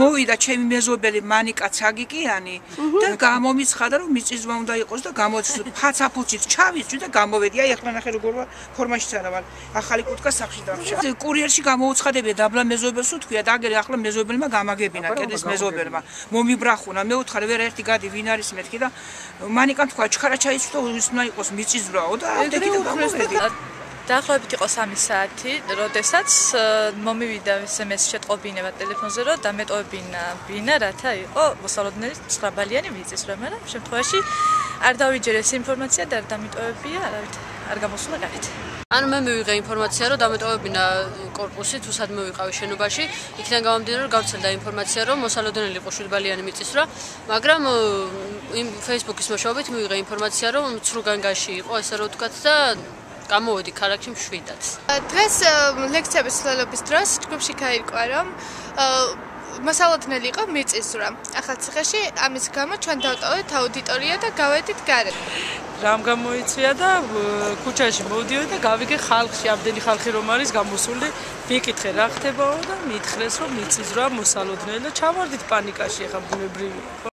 მოვიდა ჩემი მეზობელი მანიკა ცაგიკიანი და გამომიცხადა რომ მიწისძვრა უნდა იყოს და ფაცაფუჩით ჩავიწვი და გამოვედი. აი ახლა ნახე როგორ ფორმაშიც არა ვარ. ახალი კუტკა სახში დავშა. კურიერში გამოუცხადებია დაბლა მეზობელს უთქვია და აგერ ახლა მეზობელმა გამაგებინა კედლის მეზობელმა. მომიბრახუნა მე უთხარ ვერ ერთი გადი ვინ არის მეთქი და მანიკამ თქვა ჩქარა ჩაიცვდა ის უნდა იყოს მიწისძვრაო და ამდენი და გამოვედი. დაახლოებით იყო 3 საათი, როდესაც მომივიდა SMS შეტყობინება ტელეფონზე, რომ დამეტოვებინა ბინა, რათა იყო მოსალოდნელი 9 ბალიანი მიწისძვრა, მაგრამ შემთხვევაში არ დავიჯერეს ინფორმაცია და არ დამიტოვებია, არავით არ გამოსულა გარეთ. ანუ მე მივიღე ინფორმაცია, რომ დამეტოვებინა კორპუსი, თუ სადმე ვიყავი შენობაში, იქიდან გამომდინარე, რომ გავრცელდა ინფორმაცია, რომ მოსალოდნელი იყო 7 ბალიანი მიწისძვრა, მაგრამ იმ Facebook-ის მეშვეობით მივიღე ინფორმაცია, რომ ცრუგანგაში იყო, ესე რომ ვთქვათ და გამოვედი ქალაქში მშვიდად. დღეს ლექციების სვლელობის დროს ჯგუფში გაირკვა, რომ მოსალოდნელი იყო მიწისძვრა. ახალციხეში ამის გამო ჩვენ დავტოვეთ აუდიტორია და გავედით გარეთ. რამ გამოიწვია და ქუჩაში მოვდიოდი და გავიგე ხალხში, ამდენი ხალხი რომ არის გამოსული, ვიკითხე რა ხდებაო და მითხრეს რომ მიწისძვრა მოსალოდნელი და ჩავარდით პანიკაში, ახლა ბუნებრივი.